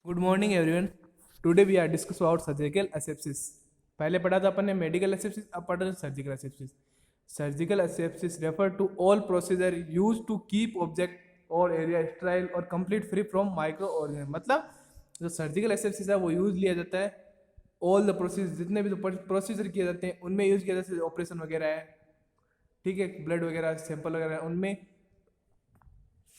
Good morning everyone. Today we are discuss about surgical asepsis. पहले पढ़ा था अपन ने मेडिकल एसेप्सिस, अब पढ़ रहे surgical asepsis. Surgical asepsis refer to all procedure use to keep object और एरिया स्टेराइल और complete free from micro organism. मतलब जो सर्जिकल एसेप्सिस है वो यूज लिया जाता है ऑल द प्रोसीजर, जितने भी प्रोसीजर किए जाते हैं उनमें यूज किया जाता है। ऑपरेशन वगैरह है, ठीक है, ब्लड वगैरह सैंपल वगैरह है, उनमें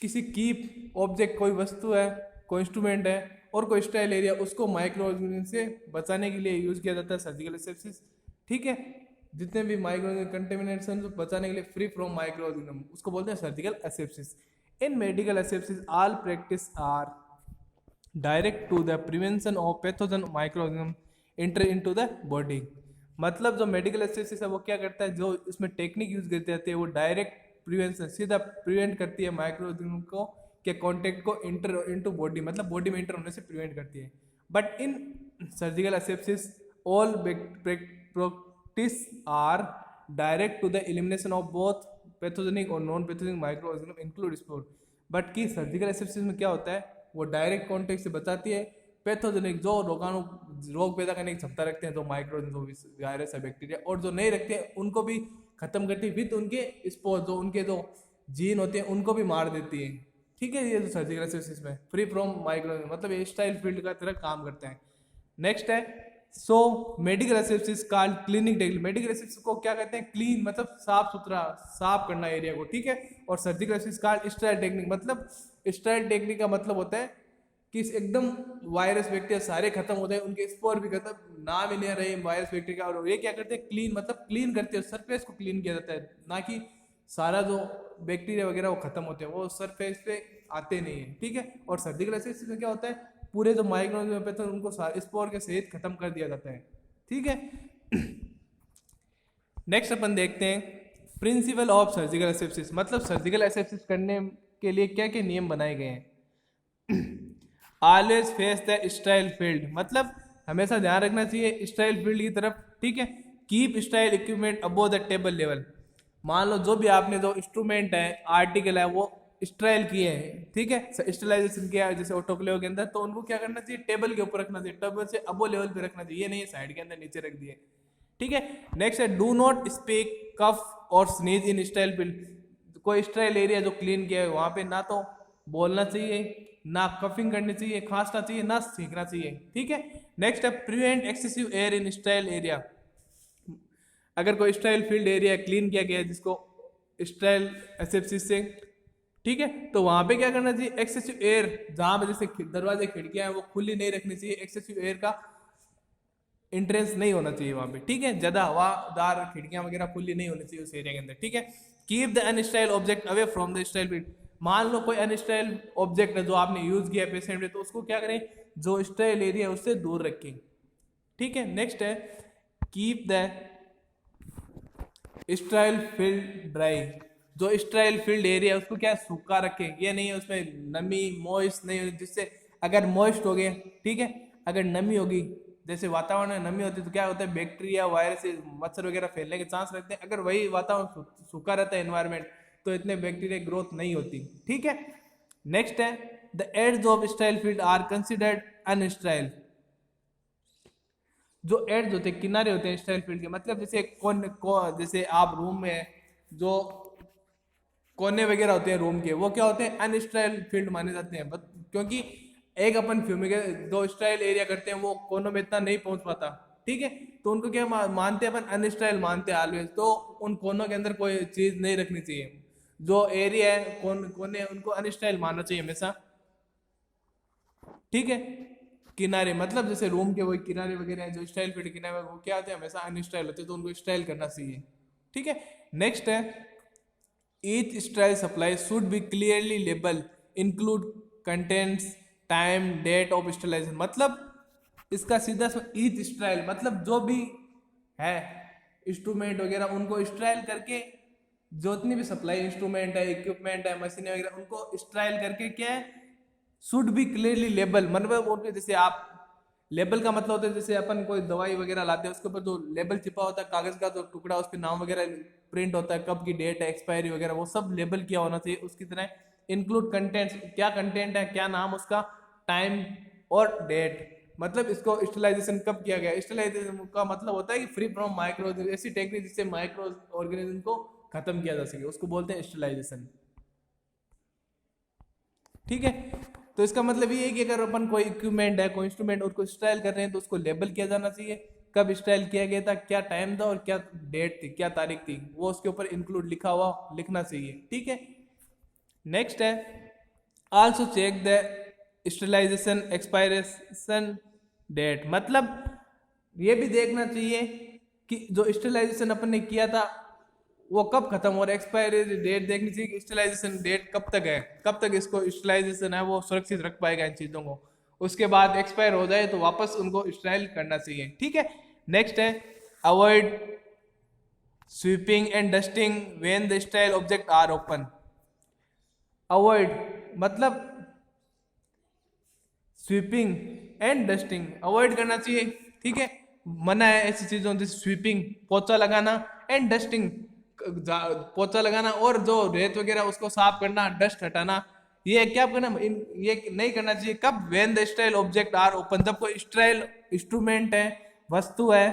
किसी कीप ऑब्जेक्ट, कोई वस्तु है, कोई इंस्ट्रूमेंट है और कोई स्टाइल एरिया, उसको माइक्रो ऑर्गेनिज्म से बचाने के लिए यूज किया जाता है सर्जिकल एसेप्सिस। ठीक है, जितने भी माइक्रो कंटेमिनेशन बचाने के लिए फ्री फ्रॉम माइक्रो ऑर्गेनिज्म, उसको बोलते हैं surgical asepsis. In medical asepsis all practice are direct to the prevention of pathogen micro organism enter into the body. मतलब जो मेडिकल एसेप्सिस है वो क्या करता है, जो इसमें टेक्निक यूज करते जाते हैं वो डायरेक्ट प्रिवेंशन, सीधा प्रिवेंट करती है माइक्रो ऑर्गेनिज्म को के कांटेक्ट को इंटर इनटू बॉडी, मतलब बॉडी में इंटर होने से प्रिवेंट करती है। But in surgical asepsis all practice are direct to the elimination of both pathogenic और non pathogenic microorganism include spore. But की सर्जिकल एसेप्सिस में क्या होता है, वो डायरेक्ट कॉन्टेक्ट से बचाती है पैथोजेनिक, जो रोगाणु रोग पैदा करने की क्षमता रखते हैं, जो माइक्रो वायरस है, बैक्टीरिया, और जो नहीं रखते हैं उनको भी खत्म करती है विद उनके स्पोर, जो उनके जो जीन होते हैं उनको भी मार देती है। ठीक है, ये जो सर्जिकल एसेप्सिस में फ्री फ्रॉम माइक्रो, मतलब ये स्टाइल फील्ड का तरह काम करते हैं। नेक्स्ट है so medical asepsis called cleaning technique. Medical asepsis को क्या कहते हैं, क्लीन, मतलब साफ सुथरा, साफ करना एरिया को। ठीक है, और surgical asepsis called sterile technique. मतलब स्टेराइल टेक्निक का मतलब होता है कि एकदम वायरस बैक्टीरिया सारे खत्म होते हैं, उनके स्पोर भी खत्म, नाम ही नहीं रहे वायरस बैक्टीरिया का। और ये क्या करते हैं, क्लीन, मतलब क्लीन करते हैं, सरफेस को क्लीन किया जाता है, ना कि सारा जो बैक्टीरिया वगैरह वो खत्म होते हैं, वो सरफेस पे आते नहीं है। ठीक है, और सर्जिकल एसेप्सिस में क्या होता है, पूरे जो माइक्रोऑर्गेनिज्म पे तो उनको स्पोर के सहित खत्म कर दिया जाता है। ठीक है, नेक्स्ट अपन देखते हैं प्रिंसिपल ऑफ सर्जिकल एसेप्सिस। मतलब सर्जिकल एसेप्सिस करने के लिए क्या क्या नियम बनाए गए हैं। Always face the sterile field, मतलब हमेशा ध्यान रखना चाहिए स्टाइल फील्ड की तरफ। ठीक है, keep style equipment above the table level. मान लो जो भी आपने जो इंस्ट्रूमेंट है, आर्टिकल है, वो स्टाइल किए हैं, ठीक है, स्टरलाइजेशन किया है जैसे ऑटोक्लेव के अंदर, तो उनको क्या करना चाहिए, टेबल के ऊपर रखना चाहिए, टेबल से अबो लेवल पे रखना चाहिए, ये नहीं साइड के अंदर नीचे रख दिए। ठीक है, नेक्स्ट है डू नॉट स्पीक, कफ और स्नीज इन स्टाइल फील्ड। कोई स्टाइल एरिया जो क्लीन किया है वहां पे ना तो बोलना चाहिए, ना कफिंग करनी चाहिए, खांसना चाहिए, ना सीखना चाहिए। ठीक है, नेक्स्ट है prevent excessive air in style area. अगर कोई स्टाइल फील्ड एरिया क्लीन किया गया है जिसको स्टाइल एसेप्सिस से, ठीक है, तो वहां पे क्या करना चाहिए, एक्सेसिव एयर, जहां पे जैसे दरवाजे खिड़कियां हैं वो खुली नहीं रखनी चाहिए, एक्सेसिव एयर का इंट्रेंस नहीं होना चाहिए वहां पे। ठीक है, ज्यादा हवादार खिड़कियां वगैरह खुली नहीं होनी चाहिए उस एरिया के अंदर। ठीक है, keep the unsterile object away from the sterile field. मान लो कोई अनस्टाइल ऑब्जेक्ट है जो आपने यूज किया पेशेंट में, तो उसको क्या करें, जो स्टाइल एरिया है उससे दूर रखें। ठीक है, नेक्स्ट है keep the sterile field dry. जो स्टाइल फील्ड एरिया उसको क्या सूखा रखें, ये नहीं है उसमें नमी मॉइस्ट नहीं हो, जिससे अगर मॉइस्ट हो गया, ठीक है, अगर नमी होगी, जैसे वातावरण में नमी होती है तो क्या होता है, बैक्टीरिया, वायरस, मच्छर वगैरह फैलने के चांस रहते हैं। अगर वही वातावरण सूखा रहता है एनवायरमेंट, तो इतने बैक्टीरिया ग्रोथ नहीं होती। ठीक है, नेक्स्ट है the edges of sterile field are considered unsterile. जो एड्स होते हैं, किनारे होते हैं स्टाइल फील्ड के, मतलब जैसे जैसे आप रूम में जो कोने वगैरह होते हैं रूम के, वो क्या होते हैं, अनस्टाइल फील्ड माने जाते हैं। क्योंकि एक अपन फ्यूमिगेट दो स्टाइल एरिया करते हैं, वो कोनों में इतना नहीं पहुंच पाता। ठीक है, तो उनको क्या मानते हैं अपन, अनस्टाइल मानते हैं ऑलवेज। तो उन कोनों के अंदर कोई चीज नहीं रखनी चाहिए, जो एरिया है कोने, उनको अनस्टाइल मानना चाहिए हमेशा। ठीक है, किनारे, मतलब जैसे रूम के वही किनारे वगैरह हैं, जो स्टाइल फील्ड किनारे वो क्या होते हैं, हमेशा अनस्टाइल होते हैं, तो उनको स्टाइल करना चाहिए। ठीक है, नेक्स्ट है each sterile supply should be clearly label, include contents, time, date of sterilization. मतलब इसका सीधा ईच स्टाइल, मतलब जो भी है इंस्ट्रूमेंट वगैरह उनको स्टाइल करके, जितनी भी सप्लाई इंस्ट्रूमेंट है, इक्विपमेंट है, मशीनें वगैरह, उनको स्टाइल करके क्या है, शुड बी क्लियरली लेबल। मतलब उनके जैसे आप लेबल का मतलब होता है, जैसे अपन कोई दवाई वगैरह लाते हैं उसके ऊपर जो लेबल छिपा होता है, कागज का जो टुकड़ा, उस पर नाम वगैरह प्रिंट होता है, कब की डेट है, एक्सपायरी वगैरह, वो सब लेबल किया होना चाहिए। उसकी तरह इंक्लूड कंटेंट्स, क्या कंटेंट है, क्या नाम उसका, टाइम, और डेट, मतलब इसको स्टेलाइजेशन कब किया गया। स्टेलाइजेशन का मतलब होता है कि फ्री फ्रॉम माइक्रो, ऐसी टेक्निक जिससे माइक्रो ऑर्गेनिज्म को खत्म किया जा सके, उसको बोलते हैं स्टेलाइजेशन। ठीक है, तो इसका मतलब ये है कि अगर अपन कोई इक्विपमेंट है, कोई इंस्ट्रूमेंट, उसको स्टाइल कर रहे हैं तो उसको लेबल किया जाना चाहिए, कब स्टाइल किया गया था, क्या टाइम था और क्या डेट थी, क्या तारीख थी, वो उसके ऊपर इंक्लूड लिखा हुआ लिखना चाहिए। ठीक है, नेक्स्ट है also check the sterilization expiration date, मतलब ये भी देखना चाहिए कि जो स्टेलाइजेशन अपन ने किया था वो कब खत्म हो रहा है, एक्सपायरी डेट देखनी चाहिए कि स्टेलाइजेशन डेट कब तक है, कब तक इसको स्टेलाइजेशन है वो सुरक्षित रख पाएगा इन चीज़ों को। उसके बाद एक्सपायर हो जाए तो वापस उनको स्टाइल करना चाहिए। ठीक है, नेक्स्ट है avoid sweeping and dusting when the sterile object are open. Avoid मतलब स्वीपिंग एंड डस्टिंग अवॉइड करना चाहिए। ठीक है, मना है ऐसी चीजों जैसे स्वीपिंग पोछा लगाना एंड डस्टिंग पोछा लगाना और जो रेत वगैरह उसको साफ करना, डस्ट हटाना, ये क्या करना, ये नहीं करना चाहिए। कब, when the sterile object are open, जब कोई स्टाइल इंस्ट्रूमेंट है, वस्तु है,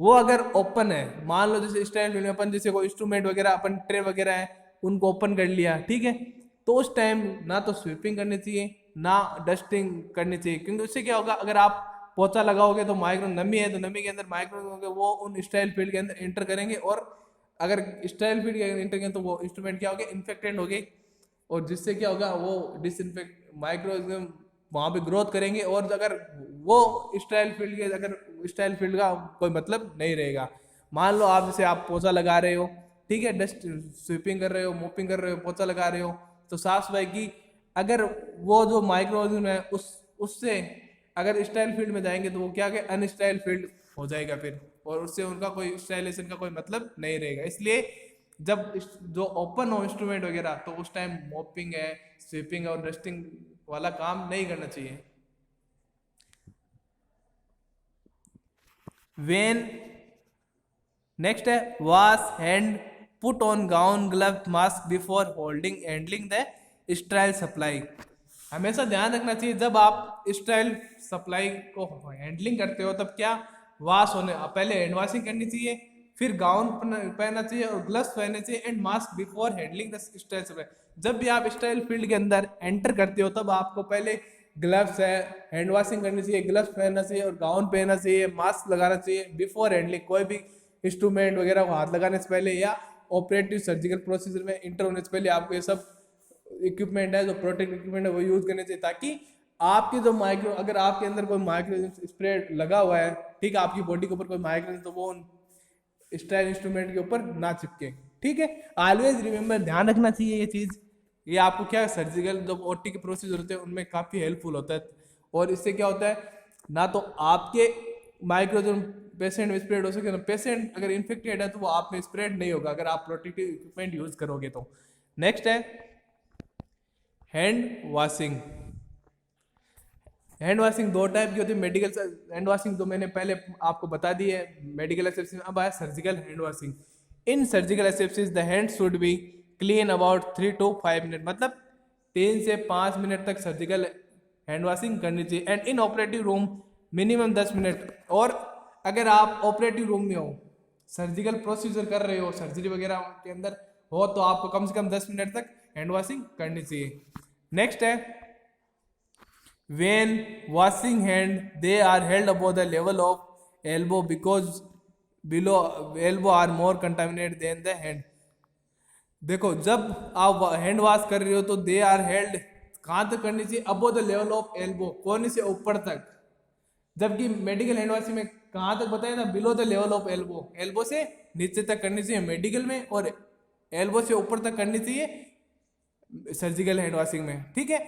वो अगर ओपन है, मान लो जैसे स्टाइल में अपन जैसे कोई इंस्ट्रूमेंट वगैरह अपन ट्रे वगैरह है उनको ओपन कर लिया, ठीक है, तो उस टाइम ना तो स्वीपिंग करनी चाहिए ना डस्टिंग करनी चाहिए, क्योंकि उससे क्या होगा, अगर आप पोछा लगाओगे तो माइक्रो नमी है, तो नमी के अंदर माइक्रो वो उन स्टाइल फील्ड के अंदर एंटर करेंगे, और अगर स्टाइल फील्ड के अंदर एंटर करेंगे तो वो इंस्ट्रूमेंट क्या हो गए, इन्फेक्टेड हो गए, और जिससे क्या होगा वो डिसइंफेक्ट माइक्रो वहां पे ग्रोथ करेंगे, और अगर वो स्टाइल फील्ड के अगर स्टाइल फील्ड का कोई मतलब नहीं रहेगा। मान लो आप जैसे आप पोछा लगा रहे हो, ठीक है, डस्ट स्वीपिंग कर रहे हो, मोपिंग कर रहे हो, पोछा लगा रहे हो, तो साफ सफाई की, अगर वो जो माइक्रो ऑर्गेनिज्म है उससे अगर स्टाइल फील्ड में जाएंगे तो वो क्या है, अनस्टाइल फील्ड हो जाएगा फिर, और उससे उनका कोई स्टाइलेशन का कोई मतलब नहीं रहेगा। इसलिए जब जो ओपन हो इंस्ट्रूमेंट वगैरह तो उस टाइम मोपिंग है, स्वीपिंग और डस्टिंग वाला काम नहीं करना चाहिए। वेन नेक्स्ट है wash hand, put on gown glove mask before holding handling the style supply. हमेशा ध्यान रखना चाहिए जब आप स्टाइल सप्लाई को हैंडलिंग करते हो तब क्या वॉश होने पहले हैंड वॉशिंग करनी चाहिए, फिर गाउन पहनना चाहिए और ग्लव्स पहनने चाहिए and mask before handling the style supply. जब भी आप स्टाइल फील्ड के अंदर एंटर करते हो तब आपको पहले ग्लव्स है, हैंड वॉशिंग करनी चाहिए, ग्लव्स पहनना चाहिए और गाउन पहनना चाहिए, मास्क लगाना चाहिए बिफोर हैंडलिंग, कोई भी इंस्ट्रूमेंट वगैरह को हाथ लगाने से पहले या ऑपरेटिव सर्जिकल प्रोसीजर में इंटर होने से पहले आपको ये सब इक्विपमेंट है, जो प्रोटेक्ट इक्विपमेंट है वो यूज करने चाहिए, ताकि आपके जो माइक्रो, अगर आपके अंदर कोई माइक्रो स्प्रेड लगा हुआ है, ठीक है, आपकी बॉडी के ऊपर कोई माइक्रो, तो वो स्टाइल इंस्ट्रूमेंट के ऊपर ना चिपके। ठीक है, ऑलवेज रिमेंबर, ध्यान रखना चाहिए ये चीज, ये आपको क्या सर्जिकल जो ओटी के प्रोसीजर होते हैं उनमें काफी हेल्पफुल होता है, और इससे क्या होता है ना तो आपके माइक्रो जो पेशेंट में स्प्रेड हो सके ना, पेशेंट अगर इन्फेक्टेड है तो वो आप में स्प्रेड नहीं होगा अगर आप प्रोटेक्टिव इक्विपमेंट यूज करोगे तो। नेक्स्ट है हैंड वॉशिंग। हैंड वॉशिंग दो टाइप की होती है, मेडिकल हैंड वॉशिंग तो मैंने पहले आपको बता दी है, मेडिकल एसेप्सिस। अब आया surgical hand washing. In surgical asepsis the hand should be clean about 3 to 5 minute, मतलब 3 से 5 मिनट तक सर्जिकल हैंड वॉशिंग करनी चाहिए, and in operative room minimum 10 minute. और अगर आप ऑपरेटिव रूम में हो, सर्जिकल प्रोसीजर कर रहे हो, सर्जरी वगैरह के अंदर हो, तो आपको कम से कम 10 मिनट तक हैंड वॉशिंग करनी चाहिए। नेक्स्ट है when washing hand they are held above the level of elbow because below elbow are more contaminated than the hand। देखो जब आप हैंड वॉश कर रहे हो तो दे आर हेल्ड कहाँ तक करनी चाहिए, above the level of elbow, कोने से ऊपर तक, जबकि मेडिकल हैंड वॉशिंग में कहाँ तक बताया था, below the level of elbow, elbow से नीचे तक करनी चाहिए मेडिकल में, और एल्बो से ऊपर तक करनी चाहिए सर्जिकल हैंड वॉशिंग में। ठीक है,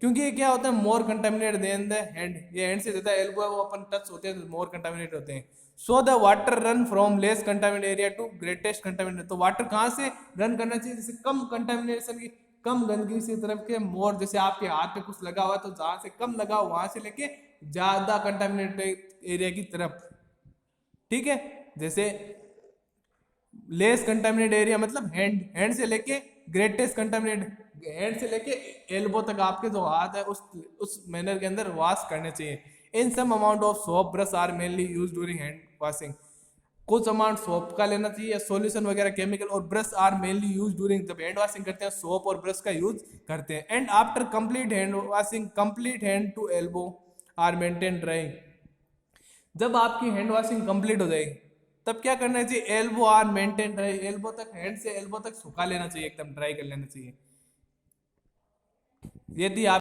क्योंकि ये क्या होता है, मोर कंटामिनेटेड देन द हैंड, ये हैंड से ज्यादा एल्बो है वो अपन टच होते हैं तो मोर कंटामिनेट होते हैं। So the water run from less contaminate area to greatest contaminate, तो वाटर कहाँ से रन करना चाहिए, जैसे कम कंटामिनेशन की, कम गंदगी से तरफ के, मोर जैसे आपके हाथ पे कुछ लगा हुआ है तो जहाँ से कम लगा वहां से लेके ज्यादा कंटामिनेटेड एरिया की तरफ। ठीक है, जैसे लेस कंटामिनेट एरिया मतलब हैंड से लेके ग्रेटेस्ट कंटामिनेट हैंड से लेके एल्बो तक आपके जो हाथ है उस मैनर के अंदर वॉश करने चाहिए। In some amount of soap brush are mainly use during hand washing. कुछ अमाउंट सोप का लेना चाहिए, सॉल्यूशन वगैरह केमिकल, और brush are mainly use during, जब हैंड वॉशिंग करते हैं सोप और ब्रश का यूज करते हैं। And after complete hand washing complete hand to elbow are maintain drying. जब आपकी हैंड वॉशिंग कंप्लीट हो जाएगी तब क्या करना चाहिए, elbow are maintain dry, elbow तक, हैंड से एल्बो तक सुखा लेना चाहिए, एकदम ड्राई कर लेना चाहिए। यदि आप